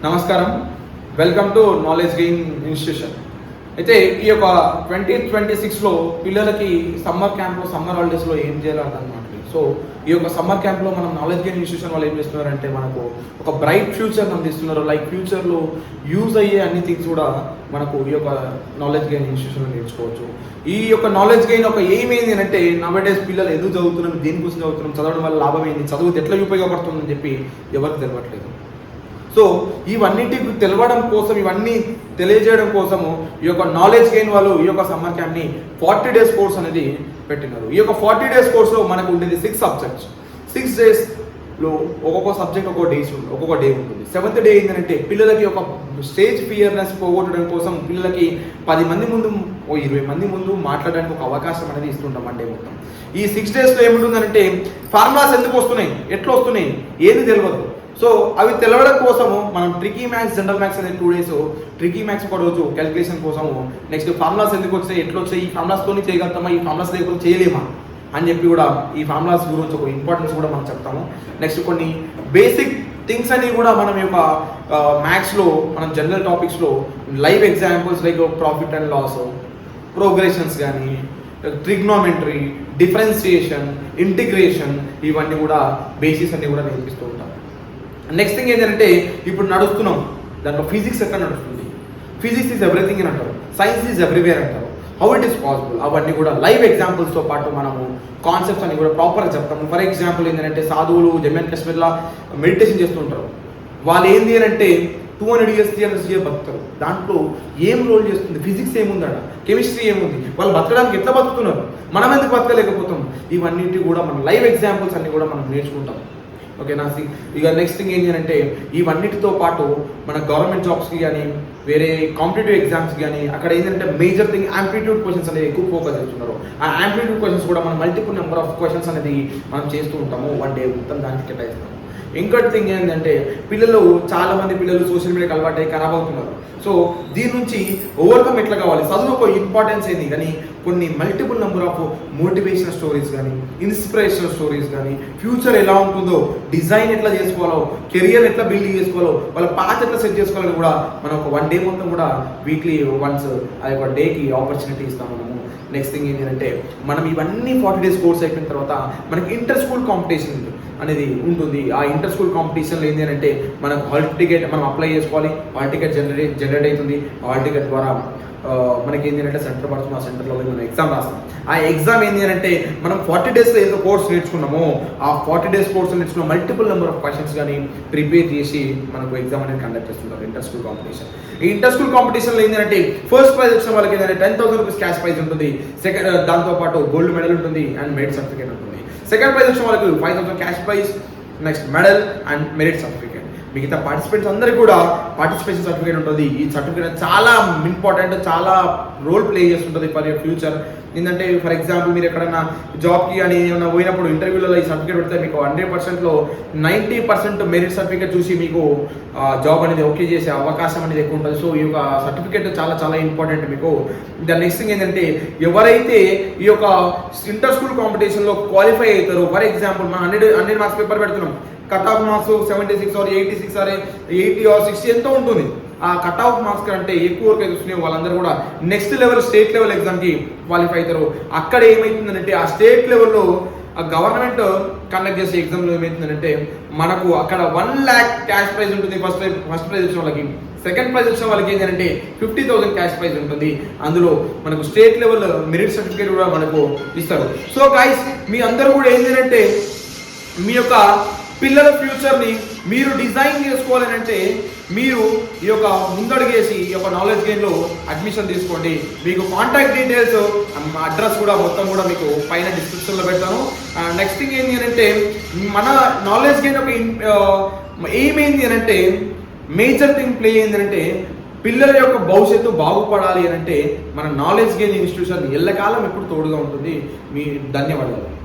నమస్కారం, welcome to knowledge gain institution. అయితే ఈ యొక్క 2026లో పిల్లలకి సమ్మర్ క్యాంప్లో సమ్మర్ హాలిడేస్లో ఏం చేయాలో అర్థం కావట్లేదు. సో ఈ యొక్క సమ్మర్ క్యాంప్లో మనం నాలెడ్జ్ గెయిన్ ఇన్స్టిట్యూషన్ వాళ్ళు ఏం చేస్తున్నారంటే మనకు ఒక బ్రైట్ ఫ్యూచర్ అందిస్తున్నారు. లైక్ ఫ్యూచర్లో యూజ్ అయ్యే అన్ని థింగ్స్ కూడా మనకు ఈ యొక్క నాలెడ్జ్ గెయిన్ ఇన్స్టిట్యూషన్లో నేర్చుకోవచ్చు. ఈ యొక్క నాలెడ్జ్ గెయిన్ ఒక ఎయిమ్ ఏంటి అంటే నవడేస్ పిల్లలు ఎందుకు చదువుతున్నాం, దేనికోసం చదువుతున్నాం, చదవడం వల్ల లాభం ఏంటి, చదువు ఎట్లా ఉపయోగపడుతుందని చెప్పి ఎవరికి తెలియట్లేదు. సో ఇవన్నిటికి తెలవడం కోసం, ఇవన్నీ తెలియజేయడం కోసము ఈ యొక్క నాలెడ్జ్ గెయిన్ వాళ్ళు ఈ యొక్క సమ్మర్ క్యాంప్ని 40 days కోర్స్ అనేది పెట్టినారు. ఈ యొక్క 40 days కోర్స్లో మనకు ఉండేది 6 subjects. 6 daysలో ఒక్కొక్క సబ్జెక్ట్ ఒక్కొక్క డే ఉంటుంది. 7th day ఏంటంటే పిల్లలకి ఒక స్టేజ్ ఫియర్నెస్ పోగొట్టడం కోసం పిల్లలకి 10 మంది ముందు 20 మంది ముందు మాట్లాడడానికి ఒక అవకాశం అనేది ఇస్తుంటాం వన్ డే మొత్తం. ఈ 6 daysలో ఏముంటుందంటే ఫార్ములాస్ ఎందుకు వస్తున్నాయి, ఎట్లా వస్తున్నాయి, ఏది తెలియదు. సో అవి తెలవడం కోసము మనం ట్రికీ మ్యాథ్స్, జనరల్ మ్యాథ్స్ అనేది 2 days, ట్రికీ మ్యాథ్స్ ఒక రోజు క్యాలిక్యులేషన్ కోసము, నెక్స్ట్ ఫార్ములాస్ ఎందుకు వచ్చాయి, ఎట్లా వచ్చాయి, ఈ ఫార్ములాస్తోనే చేయగలుగుతామా, ఈ ఫార్ములాస్ లేకపోతే చేయలేమా అని చెప్పి కూడా ఈ ఫార్ములాస్ గురించి ఒక ఇంపార్టెన్స్ కూడా మనం చెప్తాము. నెక్స్ట్ కొన్ని బేసిక్ థింగ్స్ అని కూడా మనం యొక్క మ్యాథ్స్లో మనం జనరల్ టాపిక్స్లో live examples like profit and loss, progressions కానీ, ట్రిగ్నోమెట్రీ, డిఫరెన్సియేషన్, ఇంటిగ్రేషన్, ఇవన్నీ కూడా బేసిక్స్ అన్ని కూడా నేర్పిస్తూ ఉంటాం. నెక్స్ట్ థింగ్ ఏంటంటే ఇప్పుడు నడుస్తున్నాం, దాంట్లో ఫిజిక్స్ ఎక్కడ నడుస్తుంది, ఫిజిక్స్ ఈజ్ ఎవ్రీథింగ్ అని అంటారు, సైన్స్ ఈజ్ ఎవ్రీవేర్ అంటారు, హౌ ఇట్ ఈస్ పాసిబుల్, అవన్నీ కూడా లైవ్ ఎగ్జాంపుల్స్తో పాటు మనము కాన్సెప్ట్స్ అన్ని కూడా ప్రాపర్గా చెప్తాము. ఫర్ ఎగ్జాంపుల్ ఏంటంటే సాధువులు జమ్మూ అండ్ కాశ్మీర్లో మెడిటేషన్ చేస్తుంటారు. వాళ్ళు ఏంటి అని అంటే 200 years 300 years బతుకుతారు. దాంట్లో ఏం రోల్ చేస్తుంది, ఫిజిక్స్ ఏముందట, కెమిస్ట్రీ ఏముంది, వాళ్ళు బతకడానికి ఎట్లా బతుకుతున్నారు, మనం ఎందుకు బతకలేకపోతాం, ఇవన్నిటి కూడా మనం లైవ్ ఎగ్జాంపుల్స్ అన్ని కూడా మనం నేర్చుకుంటాం. ఓకేనా. ఇక నెక్స్ట్ థింగ్ ఏంటి అంటే ఇవన్నిటితో పాటు మన గవర్నమెంట్ జాబ్స్కి కానీ వేరే కాంపిటేటివ్ ఎగ్జామ్స్కి కానీ అక్కడ ఏంటంటే మేజర్ థింగ్ యాంప్లిట్యూడ్ క్వశ్చన్స్ అనేది ఎక్కువ ఫోకస్ చేస్తున్నారు. ఆ యాంప్లిట్యూడ్ క్వశ్చన్స్ కూడా మనం మల్టిపుల్ నెంబర్ ఆఫ్ క్వశ్చన్స్ అనేది మనం చేస్తూ ఉంటాము, వన్ డే మొత్తం దానికి కేటాయిస్తాము. ఇంకోటి థింగ్ ఏంటంటే చాలామంది పిల్లలు సోషల్ మీడియాకి అలవాటు అయ్యి ఖరాబ్ అవుతున్నారు. సో దీని నుంచి ఓవర్కమ్ ఎట్లా కావాలి, చదువుకు ఇంపార్టెన్స్ ఏంది కానీ కొన్ని multiple number of motivational stories కానీ, ఇన్స్పిరేషనల్ స్టోరీస్ కానీ, ఫ్యూచర్ ఎలా ఉంటుందో, డిజైన్ ఎట్లా చేసుకోవాలో, కెరియర్ ఎట్లా బిల్డ్ చేసుకోవాలో, వాళ్ళ పాత్ ఎట్లా సెట్ చేసుకోవాలని కూడా మనం ఒక వన్ డే మొత్తం కూడా వీక్లీ వన్స్ ఆ యొక్క డేకి ఆపర్చునిటీ ఇస్తాం మనము. నెక్స్ట్ థింగ్ ఏంటంటే మనం ఇవన్నీ 40 days కోర్స్ అయిపోయిన తర్వాత మనకి ఇంటర్ స్కూల్ కాంపిటీషన్ అనేది ఉంటుంది. ఆ ఇంటర్ స్కూల్ కాంపిటీషన్లో ఏంటి అంటే మనకు హాల్ టికెట్ మనం అప్లై చేసుకోవాలి, హాల్ టికెట్ జనరేట్ అవుతుంది. హాల్ టికెట్ ద్వారా మనకి ఏంటి అంటే సెంటర్ పడుతుంది, ఆ సెంటర్లో మనం ఎగ్జామ్ రాస్తాం. ఆ ఎగ్జామ్ ఏంటి అంటే మనం 40 daysలో ఏదో కోర్స్ నేర్చుకున్నామో ఆ 40 days కోర్స్ నేర్చుకున్న మల్టిపుల్ నెంబర్ ఆఫ్ క్వశ్చన్స్ కానీ ప్రిపేర్ చేసి మనకు ఎగ్జామ్ అనేది కండక్ట్ చేస్తుంటారు ఇంటర్ స్కూల్ కాంపిటీషన్. ఈ ఇంటర్ స్కూల్ కాంపిటీషన్లో ఏంటంటే ఫస్ట్ ప్రైజ్ వచ్చిన వాళ్ళకి ఏంటంటే 10,000 rupees క్యాష్ ప్రైజ్ ఉంటుంది. సెకండ్ దాంతోపాటు గోల్డ్ మెడల్ ఉంటుంది అండ్ మెరిట్ సర్టిఫికేట్ ఉంటుంది. సెకండ్ ప్రైజ్ వచ్చిన వాళ్ళకి 5,000 cash prize, next medal and merit certificate. మిగతా పార్టిసిపెంట్స్ అందరికీ కూడా పార్టిసిపేషన్ సర్టిఫికేట్ ఉంటుంది. ఈ సర్టిఫికేట్ చాలా ఇంపార్టెంట్, చాలా రోల్ ప్లే చేస్తుంటుంది ఫర్ యువర్ ఫ్యూచర్. ఏంటంటే ఫర్ ఎగ్జాంపుల్ మీరు ఎక్కడైనా జాబ్కి అని ఏమైనా పోయినప్పుడు ఇంటర్వ్యూలలో ఈ సర్టిఫికేట్ పెడితే మీకు 100%లో 90% మెరిట్ సర్టిఫికేట్ చూసి మీకు జాబ్ అనేది ఓకే చేసే అవకాశం అనేది ఎక్కువ ఉంటుంది. సో ఈ యొక్క సర్టిఫికేట్ చాలా చాలా ఇంపార్టెంట్ మీకు. దాని నెక్స్ట్ థింగ్ ఏంటంటే ఎవరైతే ఈ యొక్క ఇంటర్ స్కూల్ కాంపిటీషన్లో క్వాలిఫై అవుతారో, ఫర్ ఎగ్జాంపుల్ మనం 100 మార్క్స్ పేపర్ పెడుతున్నాం, cut off marks 76 or 86 or 80 or 60 ఎంతో ఉంటుంది. ఆ కట్ ఆఫ్ మార్క్స్ కంటే ఎక్కువ వరకు వస్తున్నాయి వాళ్ళందరూ కూడా నెక్స్ట్ లెవెల్ స్టేట్ లెవెల్ ఎగ్జామ్కి క్వాలిఫై అవుతారు. అక్కడ ఏమవుతుందంటే ఆ స్టేట్ లెవెల్లో ఆ గవర్నమెంట్ కండక్ట్ చేసే ఎగ్జామ్లో ఏమవుతుందంటే మనకు అక్కడ 1 lakh క్యాష్ ప్రైజ్ ఉంటుంది. ఫస్ట్ ప్రైజ్ వచ్చిన వాళ్ళకి, సెకండ్ ప్రైజ్ వచ్చిన వాళ్ళకి ఏంటంటే 50,000 క్యాష్ ప్రైజ్ ఉంటుంది. అందులో మనకు స్టేట్ లెవెల్ మెరిట్ సర్టిఫికేట్ కూడా మనకు ఇస్తారు. సో గైస్ మీ అందరూ కూడా ఏంటంటే మీ యొక్క పిల్లల ఫ్యూచర్ని మీరు డిజైన్ చేసుకోవాలని అంటే మీరు ఈ యొక్క ముందడుగేసి ఈ యొక్క నాలెడ్జ్ గెయిన్లో అడ్మిషన్ తీసుకోండి. మీకు కాంటాక్ట్ డీటెయిల్స్, అడ్రస్ కూడా మొత్తం కూడా మీకు పైన డిస్క్రిప్షన్లో పెడతాను. నెక్స్ట్ థింగ్ ఏంటి అంటే మన నాలెడ్జ్ గెయిన్ ఒక ఎయిమ్ ఏంటి అంటే మేజర్ థింగ్ ప్లే ఏంటంటే పిల్లల యొక్క భవిష్యత్తు బాగుపడాలి అని అంటే మన నాలెడ్జ్ గెయిన్ ఇన్స్టిట్యూషన్ ఎల్లకాలం ఎప్పుడు తోడుగా ఉంటుంది. మీ ధన్యవాదాలు.